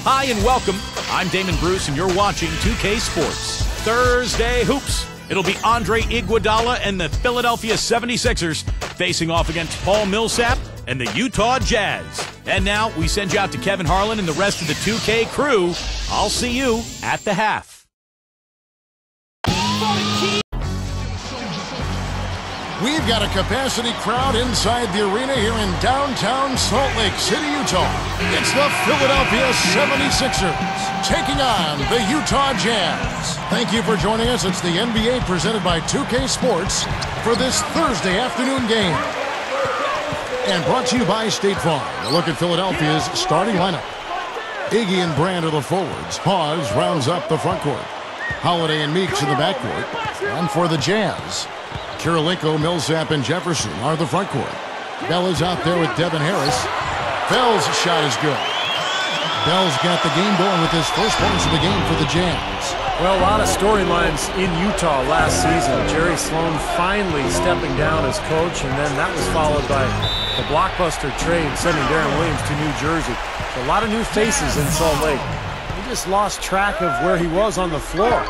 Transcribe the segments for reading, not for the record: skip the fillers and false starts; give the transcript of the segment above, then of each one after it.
Hi and welcome. I'm Damon Bruce and you're watching 2K Sports. Thursday Hoops. It'll be Andre Iguodala and the Philadelphia 76ers facing off against Paul Millsap and the Utah Jazz. And now we send you out to Kevin Harlan and the rest of the 2K crew. I'll see you at the half. We've got a capacity crowd inside the arena here in downtown Salt Lake City, Utah. It's the Philadelphia 76ers taking on the Utah Jazz. Thank you for joining us. It's the NBA presented by 2K Sports for this Thursday afternoon game. And brought to you by State Farm. A look at Philadelphia's starting lineup. Iggy and Brand are the forwards. Hawes rounds up the front court. Holiday and Meeks in the backcourt. And for the Jazz, Kirilenko, Millsap, and Jefferson are the front court. Bell is out there with Devin Harris. Bell's shot is good. Bell's got the game going with his first points of the game for the Jazz. Well, a lot of storylines in Utah last season. Jerry Sloan finally stepping down as coach, and then that was followed by the blockbuster trade sending Darren Williams to New Jersey. So a lot of new faces in Salt Lake. He just lost track of where he was on the floor.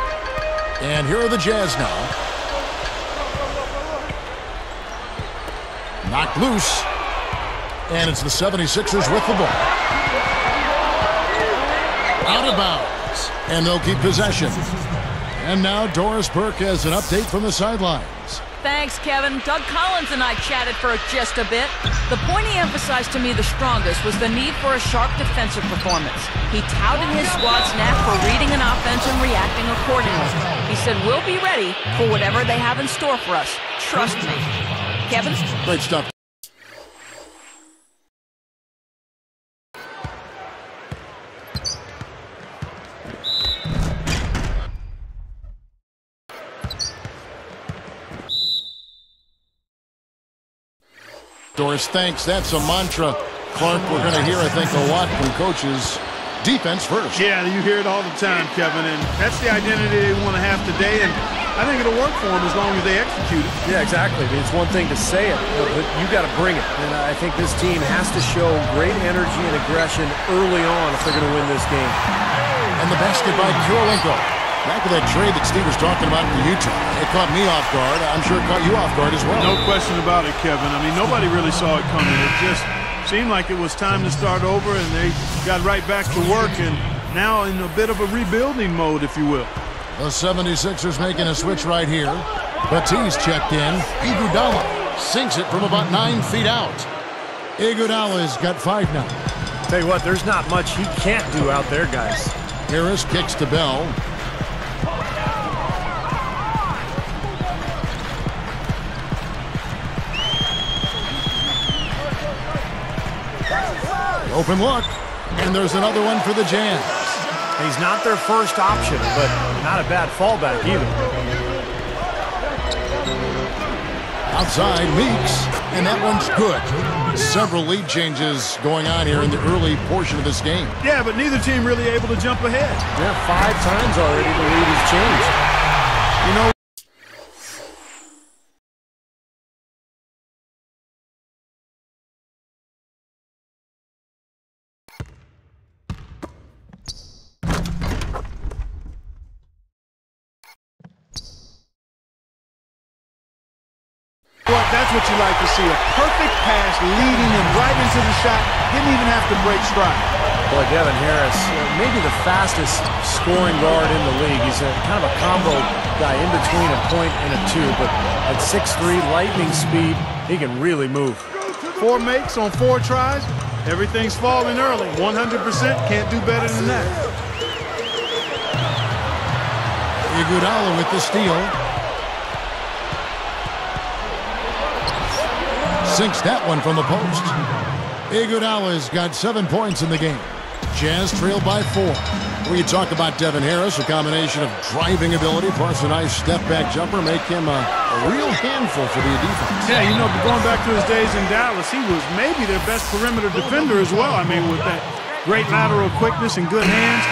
And here are the Jazz now. Knocked loose. And it's the 76ers with the ball. Out of bounds. And they'll keep possession. And now Doris Burke has an update from the sidelines. Thanks, Kevin. Doug Collins and I chatted for just a bit. The point he emphasized to me the strongest was the need for a sharp defensive performance. He touted his squad's knack for reading an offense and reacting accordingly. He said, we'll be ready for whatever they have in store for us. Trust me. Kevin? Great stuff. Doris, thanks. That's a mantra, Clark, we're going to hear, I think, a lot from coaches. Defense first. Yeah, you hear it all the time, Kevin, and that's the identity they want to have today, and I think it'll work for them as long as they execute it. Yeah, exactly. I mean, it's one thing to say it, but you got to bring it. And I think this team has to show great energy and aggression early on if they're going to win this game. And the basket by Kirilenko. Back to that trade that Steve was talking about in Utah. It caught me off guard. I'm sure it caught you off guard as well. No question about it, Kevin. I mean, nobody really saw it coming. It just seemed like it was time to start over, and they got right back to work, and now in a bit of a rebuilding mode, if you will. The 76ers making a switch right here. Batiste checked in. Iguodala sinks it from about 9 feet out. Iguodala's got 5 now. Tell you what, there's not much he can't do out there, guys. Harris kicks to Bell. Open look, and there's another one for the Jazz. He's not their first option, but not a bad fallback either. Outside, Meeks, and that one's good. Several lead changes going on here in the early portion of this game. Yeah, but neither team really able to jump ahead. Yeah, 5 times already the lead has changed. You know, that's what you like to see. A perfect pass leading him right into the shot. Didn't even have to break stride. Boy, Devin Harris, maybe the fastest scoring guard in the league. He's kind of a combo guy in between a point and a 2, but at 6'3", lightning speed, he can really move. 4 makes on 4 tries. Everything's falling early. 100%. Can't do better than that. Iguodala with the steal. Sinks that one from the post. Iguodala's got 7 points in the game. Jazz trailed by 4. When you talk about Devin Harris, a combination of driving ability plus a nice step-back jumper make him a real handful for the defense. Yeah, you know, going back to his days in Dallas, he was maybe their best perimeter defender as well. I mean, with that great lateral quickness and good hands.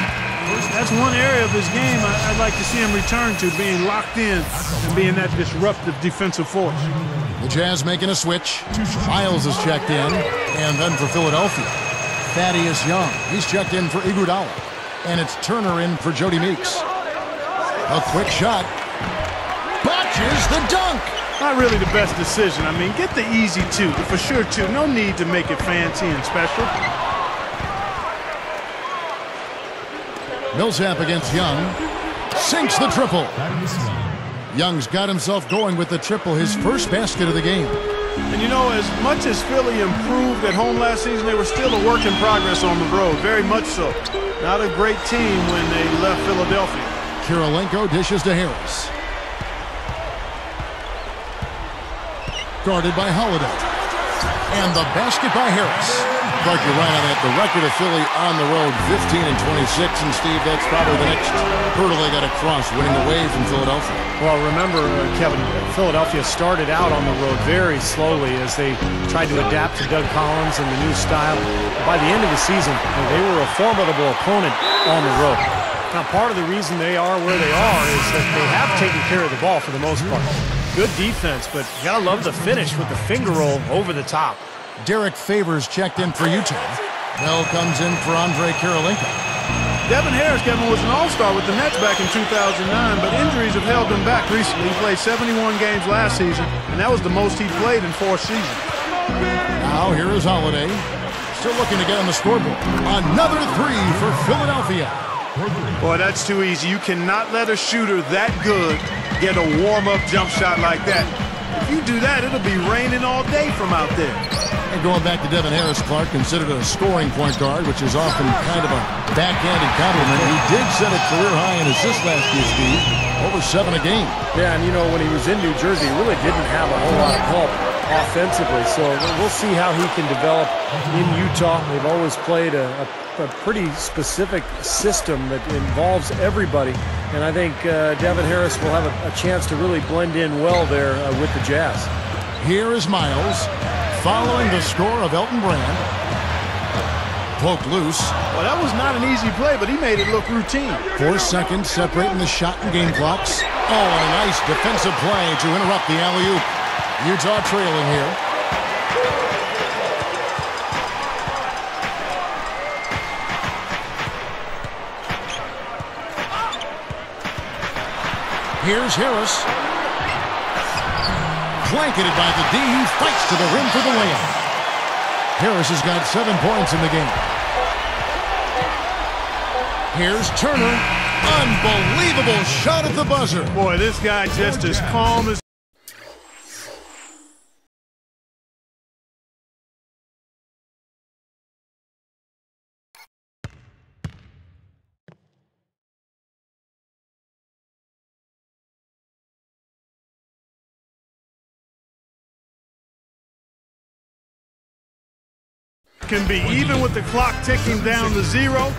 That's one area of his game I'd like to see him return to, being locked in and being that disruptive defensive force. The Jazz making a switch. Miles is checked in. And then for Philadelphia, Thaddeus Young. He's checked in for Iguodala. And it's Turner in for Jody Meeks. A quick shot. Botches the dunk. Not really the best decision. I mean, get the easy two, the for sure two. No need to make it fancy and special. Millsap against Young. Sinks the triple. Young's got himself going with the triple, his first basket of the game. And you know, as much as Philly improved at home last season, they were still a work in progress on the road. Very much so. Not a great team when they left Philadelphia. Kirilenko dishes to Harris. Guarded by Holiday. And the basket by Harris. Clark, you're right on that. The record of Philly on the road, 15 and 26. And, Steve, that's probably the next hurdle they got to cross, winning away from Philadelphia. Well, remember, Kevin, Philadelphia started out on the road very slowly as they tried to adapt to Doug Collins and the new style. By the end of the season, they were a formidable opponent on the road. Now, part of the reason they are where they are is that they have taken care of the ball for the most part. Good defense, but you gotta love the finish with the finger roll over the top. Derek Favors checked in for Utah. Bell comes in for Andrei Kirilenko. Devin Harris, Kevin, was an all-star with the Nets back in 2009, but injuries have held him back recently. He played 71 games last season, and that was the most he played in 4 seasons. Now here is Holiday. Still looking to get on the scoreboard. Another three for Philadelphia. Boy, that's too easy. You cannot let a shooter that good get a warm-up jump shot like that. If you do that, it'll be raining all day from out there. And going back to Devin Harris, Clark, considered a scoring point guard, which is often kind of a backhanded compliment. He did set a career high in assists last year, Steve. Over 7 a game. Yeah, and you know, when he was in New Jersey, he really didn't have a whole lot of help offensively. So we'll see how he can develop in Utah. They've always played a pretty specific system that involves everybody. And I think Devin Harris will have a chance to really blend in well there with the Jazz. Here is Miles, following the score of Elton Brand. Poked loose. Well, that was not an easy play, but he made it look routine. 4 seconds separating the shot and game clocks. Oh, and a nice defensive play to interrupt the alley-oop. Utah trailing here. Here's Harris. Blanketed by the D. He fights to the rim for the layup. Harris has got 7 points in the game. Here's Turner. Unbelievable shot at the buzzer. Boy, this guy just as calm as... Can be even with the clock ticking down to 0.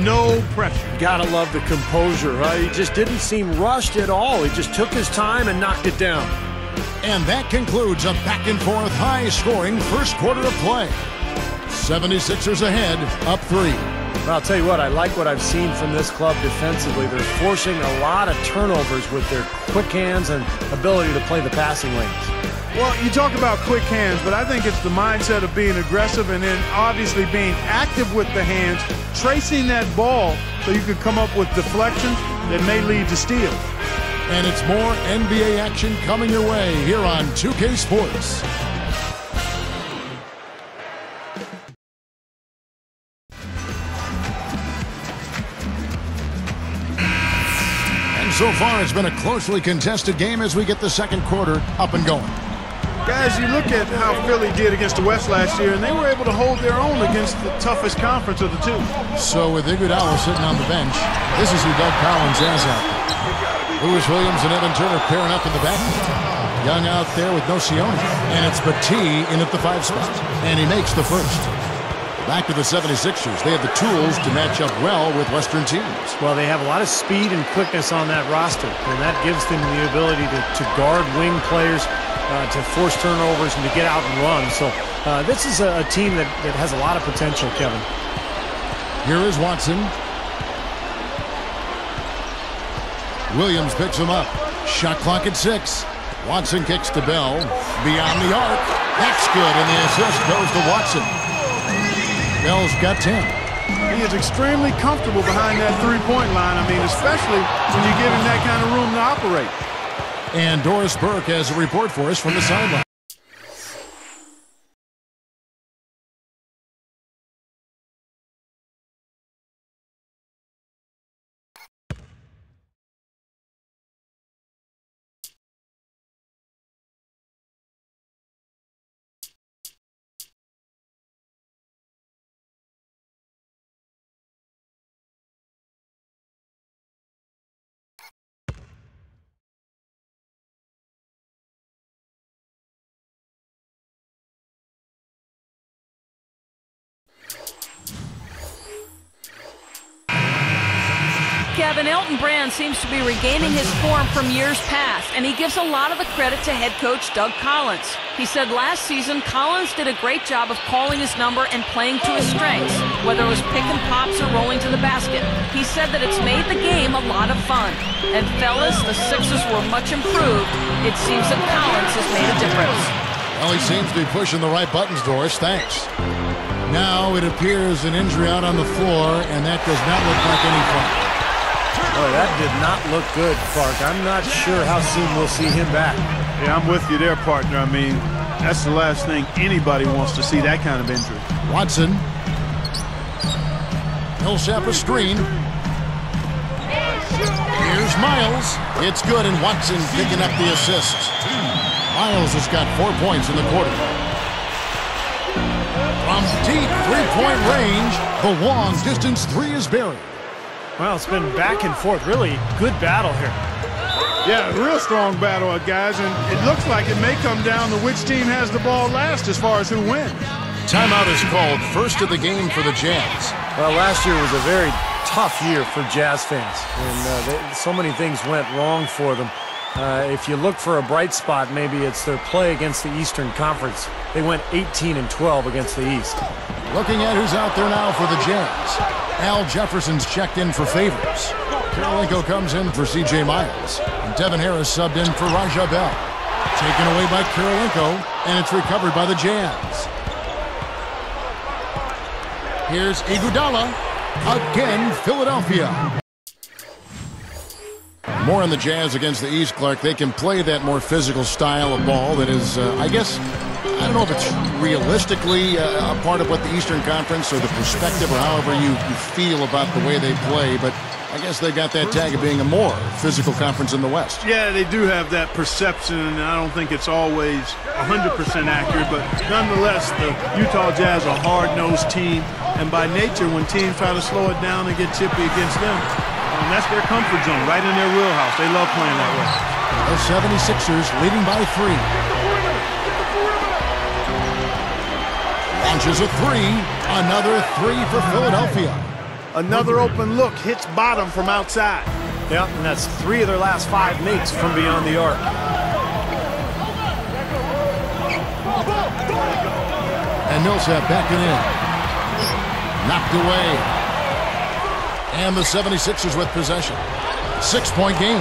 No pressure. Gotta love the composure. He just didn't seem rushed at all. He just took his time and knocked it down. And that concludes a back-and-forth, high-scoring first quarter of play. 76ers ahead, up 3. Well, I'll tell you what, I like what I've seen from this club defensively. They're forcing a lot of turnovers with their quick hands and ability to play the passing lanes. Well, you talk about quick hands, but I think it's the mindset of being aggressive and then obviously being active with the hands, tracing that ball so you can come up with deflections that may lead to steals. And it's more NBA action coming your way here on 2K Sports. And so far, it's been a closely contested game as we get the second quarter up and going. Guys, you look at how Philly did against the West last year, and they were able to hold their own against the toughest conference of the two. So with Iguodala sitting on the bench, this is who Doug Collins has out there. Lewis Williams and Evan Turner pairing up in the backcourt. Young out there with Nocioni. And it's Battie in at the 5 spot. And he makes the first. Back to the 76ers. They have the tools to match up well with Western teams. Well, they have a lot of speed and quickness on that roster, and that gives them the ability to guard wing players, to force turnovers, and to get out and run. So this is a team that has a lot of potential, Kevin. Here is Watson. Williams picks him up. Shot clock at 6. Watson kicks to Bell. Beyond the arc. That's good, and the assist goes to Watson. Bell's got 10. He is extremely comfortable behind that three-point line. I mean, especially when you give him that kind of room to operate. And Doris Burke has a report for us from the sideline. Kevin, Elton Brand seems to be regaining his form from years past, and he gives a lot of the credit to head coach Doug Collins. He said last season Collins did a great job of calling his number and playing to his strengths, whether it was pick and pops or rolling to the basket. He said that it's made the game a lot of fun. And fellas, the Sixers were much improved. It seems that Collins has made a difference. Well, he seems to be pushing the right buttons, Doris. Thanks. Now it appears an injury out on the floor, and that does not look like any fun. Boy, that did not look good, Clark. I'm not sure how soon we'll see him back. Yeah, I'm with you there, partner. I mean, that's the last thing anybody wants to see, that kind of injury. Watson. Millsap a screen. Here's Miles. It's good, and Watson picking up the assist. Miles has got 4 points in the quarter. From deep three-point range, the long distance three is buried. Well, it's been back and forth. Really good battle here. Yeah, a real strong battle, guys, and it looks like it may come down to which team has the ball last as far as who wins. Timeout is called. First of the game for the Jazz. Well, last year was a very tough year for Jazz fans, and so many things went wrong for them. If you look for a bright spot, maybe it's their play against the Eastern Conference. They went 18-12 against the East. Looking at who's out there now for the Jazz. Al Jefferson's checked in for Favors. Karolinko comes in for C.J. Miles. And Devin Harris subbed in for Raja Bell. Taken away by Karolinko, and it's recovered by the Jazz. Here's Iguodala. Again, Philadelphia. More on the Jazz against the East, Clark. They can play that more physical style of ball that is, I guess, I don't know if it's realistically a part of what the Eastern Conference or the perspective or however you feel about the way they play, but I guess they got that tag of being a more physical conference in the West. Yeah, they do have that perception, and I don't think it's always 100% accurate, but nonetheless, the Utah Jazz are a hard-nosed team, and by nature, when teams try to slow it down and get chippy against them, that's their comfort zone, right in their wheelhouse. They love playing that way. The 76ers leading by 3. Launches a three. Another three for Philadelphia. Another open look. Hits bottom from outside. Yep, and that's 3 of their last 5 makes from beyond the arc. And Millsap backing in. Knocked away. And the 76ers with possession. 6-point game.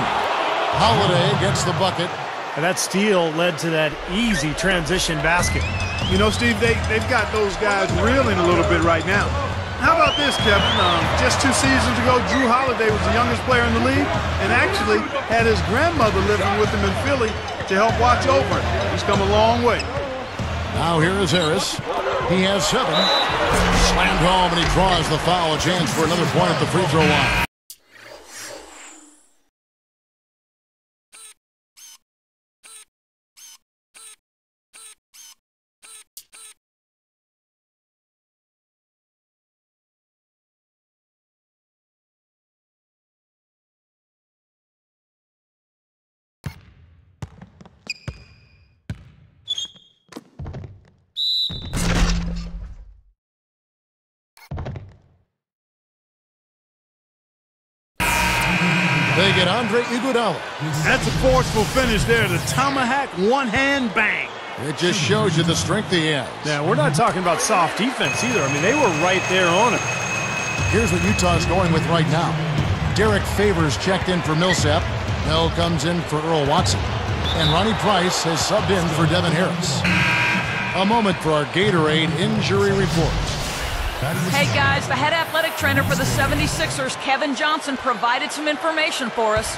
Holiday gets the bucket. And that steal led to that easy transition basket. You know, Steve, they've got those guys reeling a little bit right now. How about this, Kevin? Just 2 seasons ago, Drew Holiday was the youngest player in the league and actually had his grandmother living with him in Philly to help watch over him. He's come a long way. Now here is Harris. He has 7. Slammed home, and he draws the foul. A chance for another point at the free throw line. They get Andre Iguodala. That's a forceful finish there. The tomahawk one-hand bang. It just shows you the strength he has. Yeah, we're not talking about soft defense either. I mean, they were right there on him. Here's what Utah's going with right now. Derek Favors checked in for Millsap. Bell comes in for Earl Watson. And Ronnie Price has subbed in for Devin Harris. A moment for our Gatorade injury report. Hey guys, the head athletic trainer for the 76ers, Kevin Johnson, provided some information for us.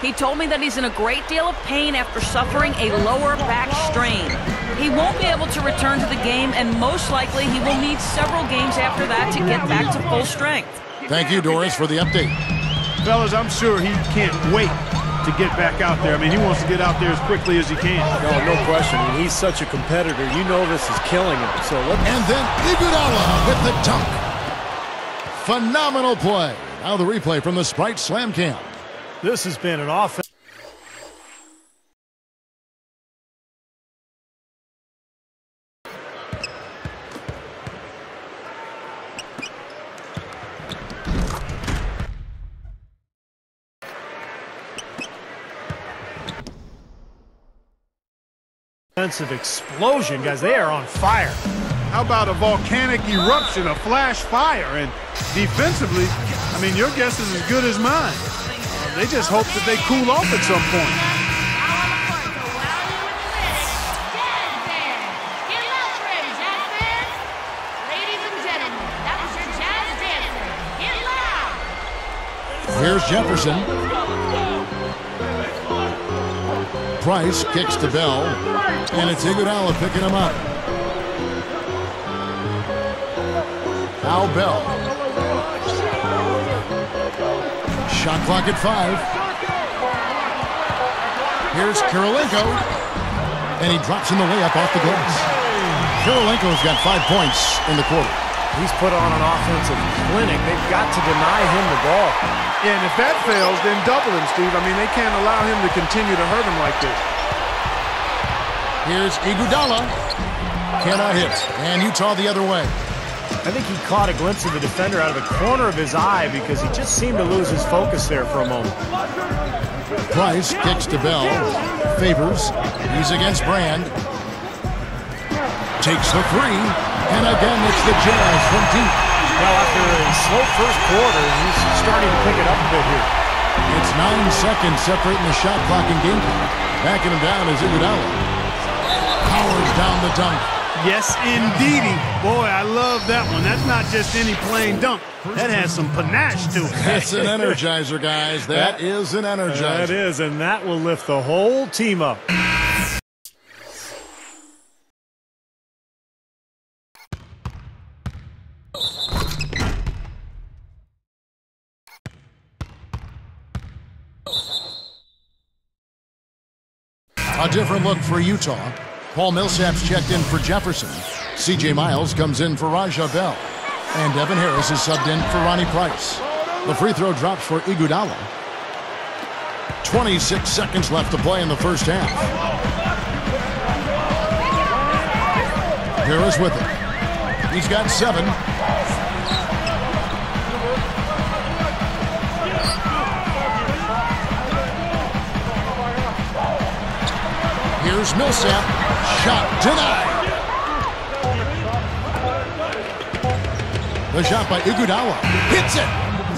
He told me that he's in a great deal of pain after suffering a lower back strain. He won't be able to return to the game, and most likely he will need several games after that to get back to full strength. Thank you, Doris, for the update. Fellas, I'm sure he can't wait to get back out there. I mean, he wants to get out there as quickly as he can. No question. I mean, he's such a competitor. You know this is killing him. So And then Iguodala with the dunk. Phenomenal play. Now the replay from the Sprite Slam Cam. this has been an offense. Offensive explosion, guys. They are on fire. How about a volcanic eruption, a flash fire? And defensively, I mean, your guess is as good as mine. They just hope that they cool off at some point. Here's Jefferson. Price kicks to Bell, and it's Iguodala picking him up. Now Bell. Shot clock at 5. Here's Kirilenko, and he drops in the layup off the glass. Kirilenko's got 5 points in the quarter. He's put on an offensive clinic. They've got to deny him the ball. Yeah, and if that fails, then double him, Steve. I mean, they can't allow him to continue to hurt him like this. Here's Iguodala. Cannot hit. And Utah the other way. I think he caught a glimpse of the defender out of the corner of his eye because he just seemed to lose his focus there for a moment. Price kicks to Bell. Favors. He's against Brand. Takes the 3. And again, it's the Jazz from deep. Well, after a slow first quarter, he's starting to pick it up a bit here. It's 9 seconds separating the shot clock and game clock. Backing him down is Iguodala. Powers down the dunk. Yes, indeedy. Boy, I love that one. That's not just any plain dunk. That has some panache to it. That's an energizer, guys. That is an energizer. That is, and that will lift the whole team up. A different look for Utah. Paul Millsap's checked in for Jefferson. C.J. Miles comes in for Raja Bell. And Devin Harris is subbed in for Ronnie Price. The free throw drops for Iguodala. 26 seconds left to play in the first half. Harris with it. He's got 7. Here's Millsap. Shot denied. The shot by Iguodala. Hits it.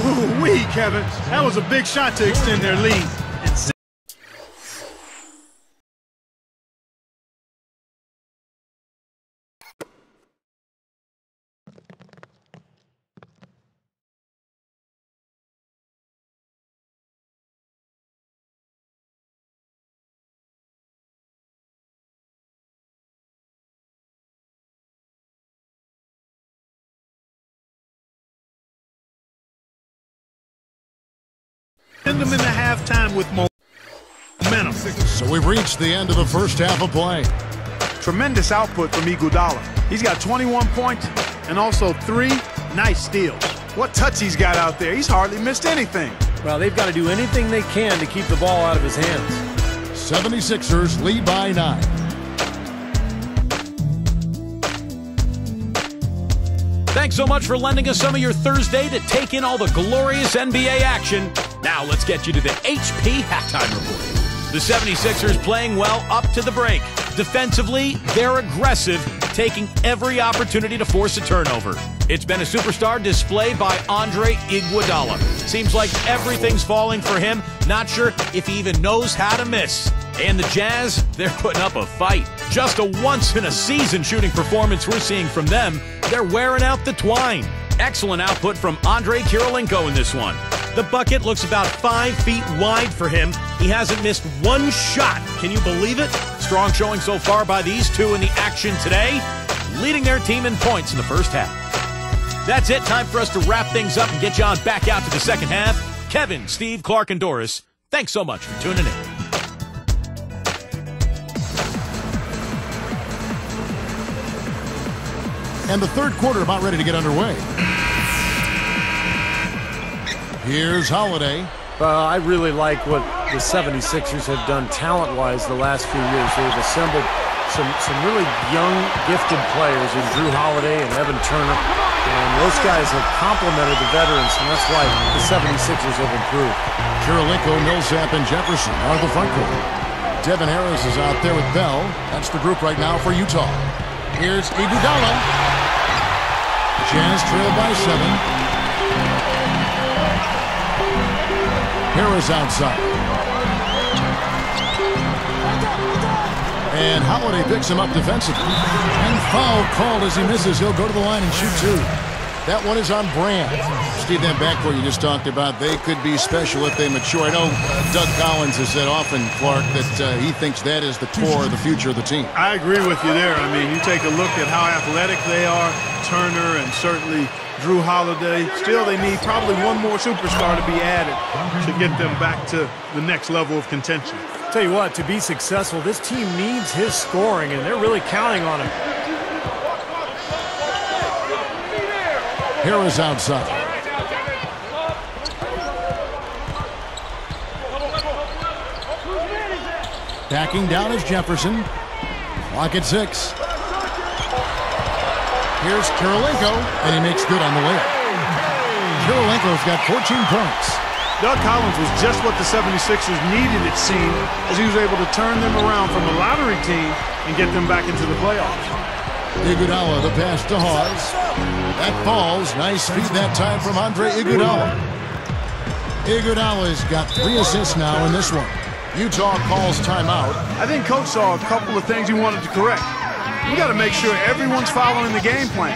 Ooh-wee, Kevin. That was a big shot to extend their lead. Send them into halftime with momentum. So we've reached the end of the first half of play. Tremendous output from Iguodala. He's got 21 points and also 3 nice steals. What touch he's got out there. He's hardly missed anything. Well, they've got to do anything they can to keep the ball out of his hands. 76ers lead by 9. Thanks so much for lending us some of your Thursday to take in all the glorious NBA action. Now let's get you to the HP Halftime Report. The 76ers playing well up to the break. Defensively, they're aggressive, taking every opportunity to force a turnover. It's been a superstar display by Andre Iguodala. Seems like everything's falling for him. Not sure if he even knows how to miss. And the Jazz, they're putting up a fight. Just a once-in-a-season shooting performance we're seeing from them. They're wearing out the twine. Excellent output from Andrei Kirilenko in this one. The bucket looks about 5 feet wide for him. He hasn't missed one shot. Can you believe it? Strong showing so far by these two in the action today, leading their team in points in the first half. That's it. Time for us to wrap things up and get you on back out to the second half. Kevin, Steve, Clark, and Doris, thanks so much for tuning in. And the third quarter about ready to get underway. Here's Holiday. I really like what the 76ers have done talent-wise the last few years. They've assembled some really young, gifted players in Drew Holiday and Evan Turner. And those guys have complemented the veterans, and that's why the 76ers have improved. Kirilenko, Millsap, and Jefferson are the front court. Devin Harris is out there with Bell. That's the group right now for Utah. Here's Iguodala. Jazz trail by 7. Harris outside. And Holiday picks him up defensively. And foul called as he misses. He'll go to the line and shoot 2. That one is on Brand. Steve, that backcourt you just talked about, they could be special if they mature. I know Doug Collins has said often, Clark, that he thinks that is the core of the future of the team. I agree with you there. I mean, you take a look at how athletic they are, Turner and certainly Drew Holiday. Still, they need probably one more superstar to be added to get them back to the next level of contention. Tell you what, to be successful, this team needs his scoring, and they're really counting on him. Harris outside. Backing down is Jefferson. Clock at 6. Here's Kirilenko, and he makes good on the layup. Kirilenko's got 14 points. Doug Collins was just what the 76ers needed, it seemed, as he was able to turn them around from a lottery team and get them back into the playoffs. Iguodala, the pass to Hawes. That falls. Nice feed that time from Andrei Iguodala. Iguodala's got 3 assists now in this one. Utah calls timeout. I think Coach saw a couple of things he wanted to correct. We got to make sure everyone's following the game plan.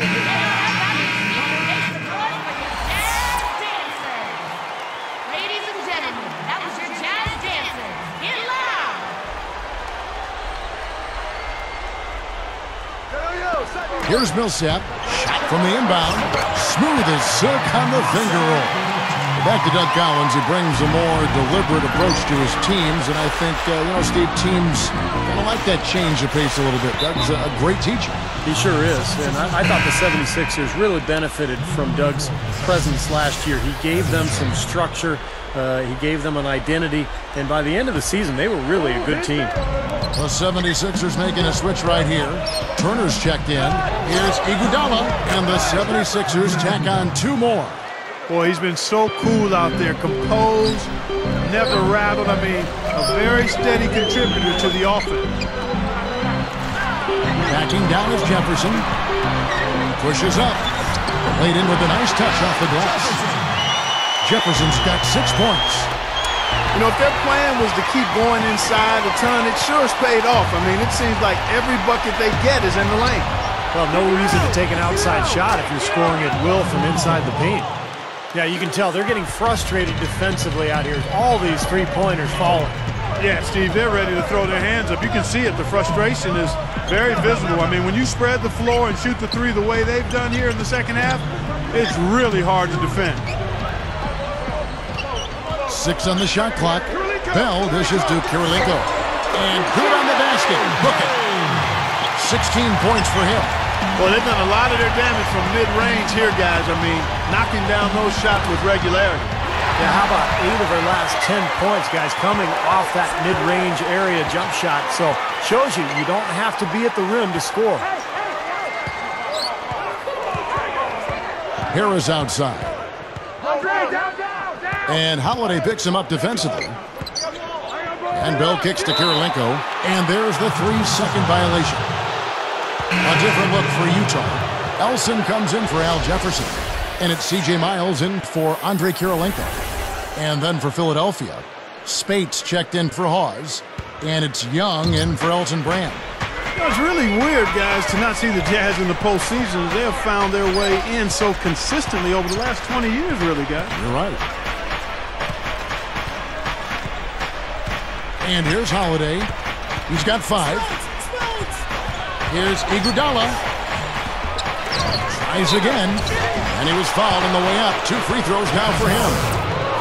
Ladies and gentlemen, that was your jazz dancing. Get loud! Here's Millsap. Shot from the inbound. Smooth as silk on the finger roll. Back to Doug Collins. He brings a more deliberate approach to his teams. And I think, Steve, teams kind of like that change of pace a little bit. Doug's a great teacher. He sure is. And I thought the 76ers really benefited from Doug's presence last year. He gave them some structure. He gave them an identity. And by the end of the season, they were really a good team. The 76ers making a switch right here. Turner's checked in. Here's Iguodala. And the 76ers tack on 2 more. Boy, he's been so cool out there, composed, never rattled. I mean, a very steady contributor to the offense. Backing down is Jefferson. Pushes up. Laid in with a nice touch off the glass. Jefferson's got 6 points. You know, if their plan was to keep going inside a ton, it sure has paid off. I mean, it seems like every bucket they get is in the lane. Well, no reason to take an outside shot if you're scoring at will from inside the paint. Yeah, you can tell they're getting frustrated defensively out here. All these three-pointers falling. Yeah, Steve, they're ready to throw their hands up. You can see it. The frustration is very visible. I mean, when you spread the floor and shoot the 3 the way they've done here in the second half, it's really hard to defend. 6 on the shot clock. Bell dishes to Kirilenko. And good on the basket. Book it. 16 points for him. Well, they've done a lot of their damage from mid-range here, guys. I mean, knocking down those shots with regularity. Yeah, how about 8 of their last 10 points, guys, coming off that mid-range area jump shot. So, shows you don't have to be at the rim to score. Harris outside. And Holiday picks him up defensively. And Bell kicks to Kirilenko. And there's the 3-second violation. A different look for Utah. Elson comes in for Al Jefferson. And it's C.J. Miles in for Andrei Kirilenko. And then for Philadelphia, Spates checked in for Hawes. And it's Young in for Elton Brand. It's really weird, guys, to not see the Jazz in the postseason. They have found their way in so consistently over the last 20 years, really, guys. You're right. And here's Holiday. He's got 5. Here's Iguodala. Tries again. And he was fouled on the way up. 2 free throws now for him.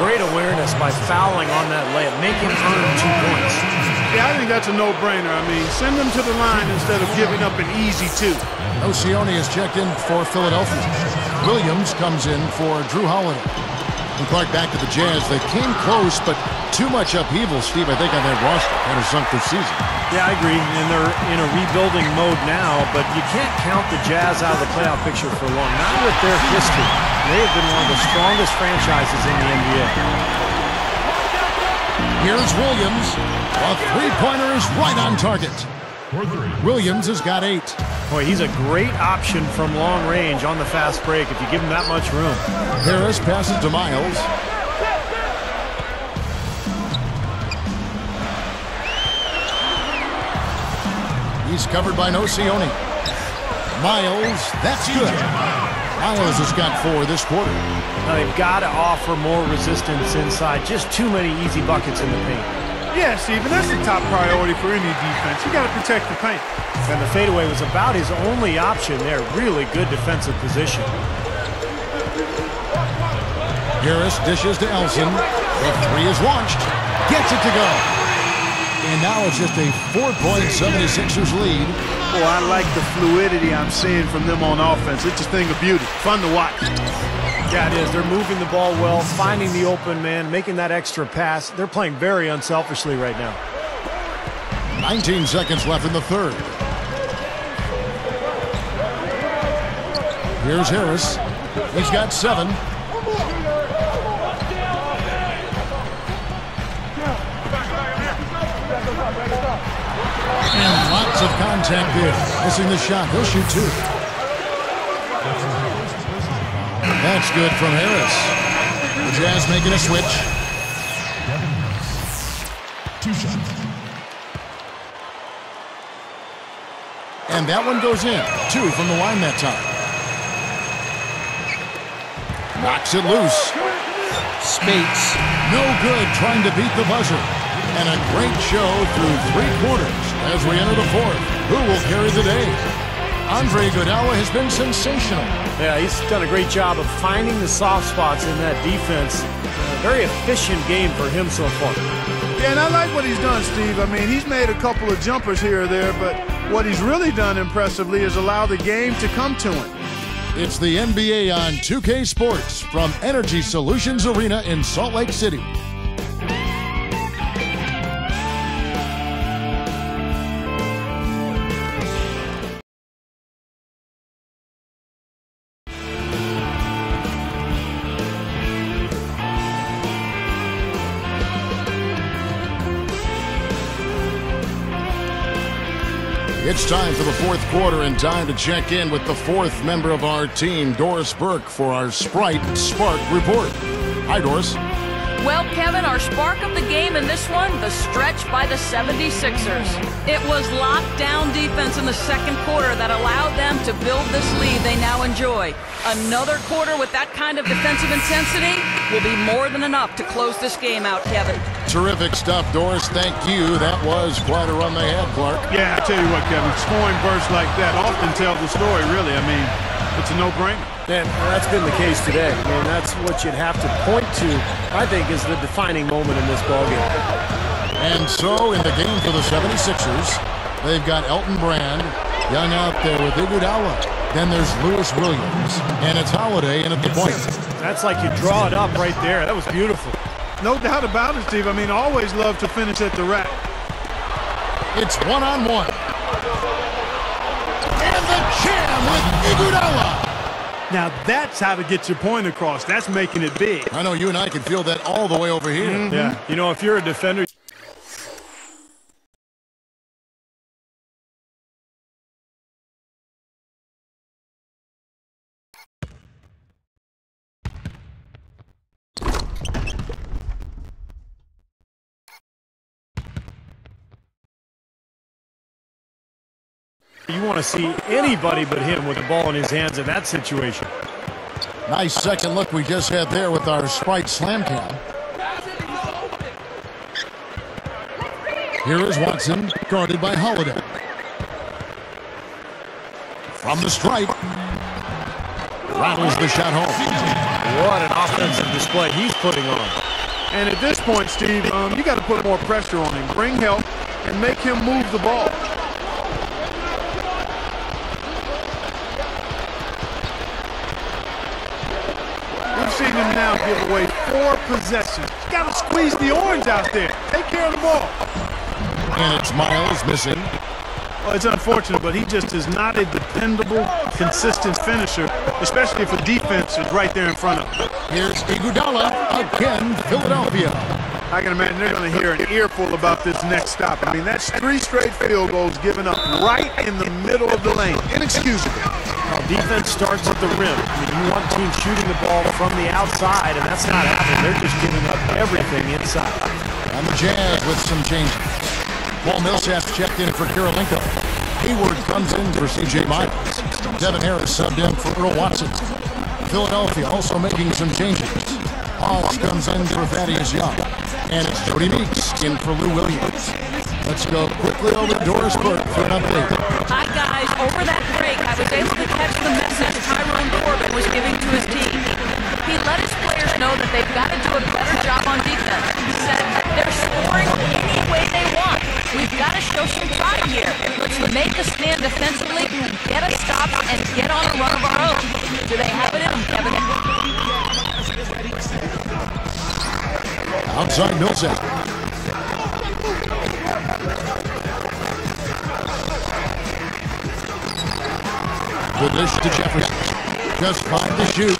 Great awareness by fouling on that layup. Make him earn 2 points. Yeah, I think that's a no-brainer. I mean, send them to the line instead of giving up an easy 2. Nocioni is checked in for Philadelphia. Williams comes in for Drew Holiday. And Clark, back to the Jazz. They came close, but too much upheaval, Steve, I think, on their roster. Kind of sunk their season. Yeah, I agree. And they're in a rebuilding mode now, but you can't count the Jazz out of the playoff picture for long. Not with their history. They have been one of the strongest franchises in the NBA. Here's Williams. A three-pointer is right on target. Williams has got 8. Boy, he's a great option from long range on the fast break if you give him that much room. Harris passes to Miles. He's covered by Nocioni. Miles, that's good. Miles has got 4 this quarter. Now they've got to offer more resistance inside. Just too many easy buckets in the paint. Yeah, Steve, and that's the top priority for any defense. You got to protect the paint. And the fadeaway was about his only option there. Really good defensive position. Harris dishes to Elson. The 3 is launched. Gets it to go. And now it's just a 4-point 76ers lead. Oh, I like the fluidity I'm seeing from them on offense. It's a thing of beauty. Fun to watch. Yeah, it is. They're moving the ball well, finding the open man, making that extra pass. They're playing very unselfishly right now. 19 seconds left in the third. Here's Harris. He's got 7. And lots of contact there. Missing the shot. He'll shoot 2. That's good from Harris. The Jazz making a switch. 2 shots. And that one goes in. 2 from the line that time. Knocks it loose. Spates. No good trying to beat the buzzer. And a great show through 3 quarters as we enter the 4th. Who will carry the day? Andre Iguodala has been sensational. Yeah, he's done a great job of finding the soft spots in that defense. Very efficient game for him so far. Yeah, and I like what he's done, Steve. I mean, he's made a couple of jumpers here or there, but what he's really done impressively is allow the game to come to him. It's the NBA on 2K Sports from Energy Solutions Arena in Salt Lake City. It's time for the 4th quarter and time to check in with the 4th member of our team, Doris Burke, for our Sprite Spark Report. Hi, Doris. Well, Kevin, our spark of the game in this one, the stretch by the 76ers. It was lockdown defense in the second quarter that allowed them to build this lead they now enjoy. Another quarter with that kind of defensive intensity will be more than enough to close this game out, Kevin. Terrific stuff, Doris. Thank you. That was quite a run they had, Clark. Yeah, I tell you what, Kevin, scoring bursts like that often tell the story, really. I mean, it's a no-brainer. And that's been the case today. I mean, that's what you'd have to point to, I think, is the defining moment in this ballgame. And so, in the game for the 76ers, they've got Elton Brand, young out there with Iguodala. Then there's Lewis Williams, and it's Holiday in at the point. That's like you draw it up right there. That was beautiful. No doubt about it, Steve. I mean, always love to finish at the rack. It's one-on-one. And the jam with Iguodala. Now, that's how to get your point across. That's making it big. I know you and I can feel that all the way over here. Yeah, you know, if you're a defender, You want to see anybody but him with the ball in his hands in that situation. Nice second look we just had there with our Sprite Slam Cam. Here is Watson, guarded by Holiday. From the stripe, rattles the shot home. What an offensive display he's putting on. And at this point, Steve, you got to put more pressure on him. Bring help and make him move the ball. We've seen him now give away 4 possessions. You got to squeeze the orange out there. Take care of the ball. And it's Miles missing. Well, it's unfortunate, but he just is not a dependable, consistent finisher, especially if a defense is right there in front of him. Here's Iguodala, again, Philadelphia. I can imagine they're going to hear an earful about this next stop. I mean, that's 3 straight field goals given up right in the middle of the lane. Inexcusable. Well, defense starts at the rim. I mean, you want teams shooting the ball from the outside, and that's not happening. They're just giving up everything inside. And the Jazz with some changes. Paul Millsap checked in for Karolinko. Hayward comes in for C.J. Miles. Devin Harris subbed in for Earl Watson. Philadelphia also making some changes. Hawks comes in for Thaddeus Young. And it's Jody Meeks in for Lou Williams. Let's go quickly over to Doris Burke for an update. Hi, guys. Over that break, I was able to catch the message Tyrone Corbin was giving to his team. He let his players know that they've got to do a better job on defense. He said they're scoring any way they want. We've got to show some pride here. Let's make a stand defensively, get a stop, and get on a run of our own. Do they have it in them, Kevin? Outside Millsap. Good dish to Jefferson. Just 5 to shoot.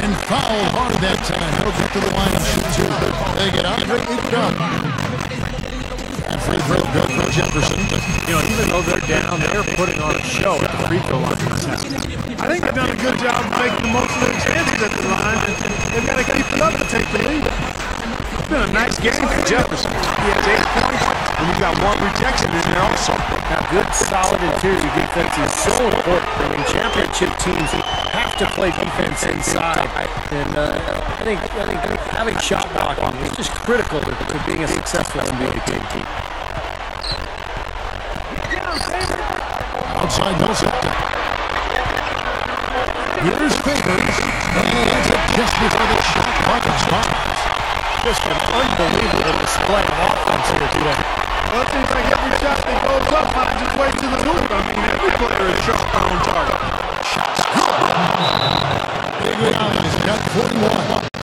And fouled hard that time. He'll get to the line and shoot 2. They get Andre Iguodala. And free throw good for Jefferson. You know, even though they're down, they're putting on a show at the free throw line. I think they've done a good job of making the most of their chances at the line, and they've got to keep it up to take the lead. It's been a nice game for Jefferson. He has 8 points, and he's got 1 rejection in there also. Now, good, solid interior defense is so important. I mean, championship teams have to play defense inside, and I think having shot blocking is just critical to being a successful NBA team. Outside Millsap. Here's Favors, and he ends it just before the shot clock expires. Just an unbelievable display of offense here today. Well, it seems like every shot that goes up finds its way to the hoop. I mean, every player is sharp on target. Shots good. Iguodala's got 41.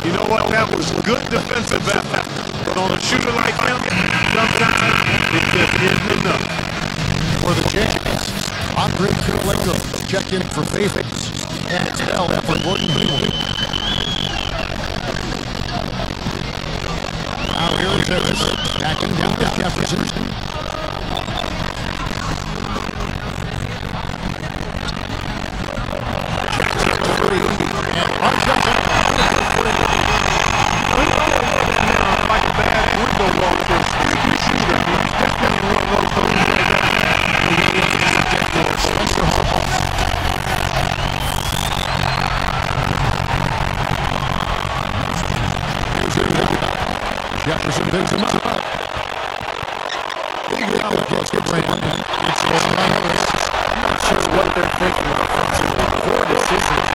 You know what? That was good defensive effort. But on a shooter like him, sometimes it just isn't enough. For the Jazz, Andre Karolinko checked in for Favors. And it's held for Gordon Hayward. Now here is Harris, backing down to Jefferson. Checks it to 3, and Arjun. Like a bad window walk for a streaky shooter. He's definitely one of those things like that. Spencer Hall. Here's Iguodala. Jefferson picks him up. Iguodala gets the brand. It's going by Harris. I'm not sure what they're thinking offensively. Poor decisions.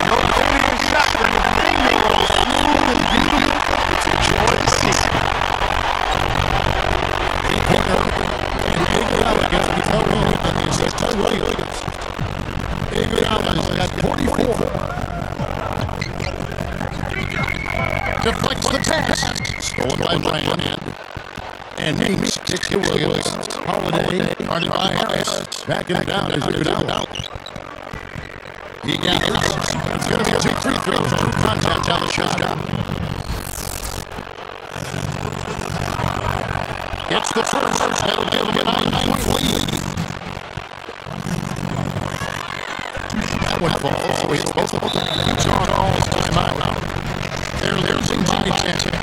No failure shot from the finger roll. Smooth and beautiful. It's a joy to see. And Iguodala gets the toe in and the assist to Williams. Iguodala's got 44. Deflects the pass. Stolen by Bryant. And Meeks kicks to Williams. Holiday guarded by Harris. Backing it down is Iguodala. He gathers. It's going to be 2 free throws. True contact on the shot. It's the first. That'll give him a 9-point lead. That one falls, so he's supposed to Utah calls timeout. They're losing by 10.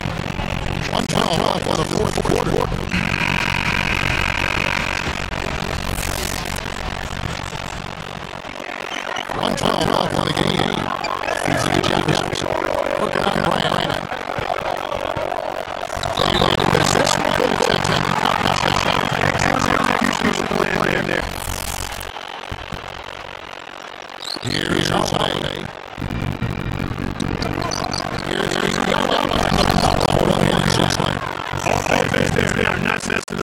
112 off on the fourth quarter. Off on the game. Easy to Jefferson. Look out, Bryant. They made a position to go to 10. Execution there. Here's Holiday. Here's They are not sensitive.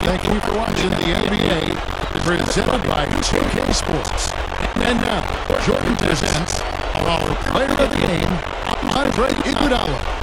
Thank you for watching the NBA, presented by 2K Sports. And now, Jordan presents our player of the game, Andre Iguodala.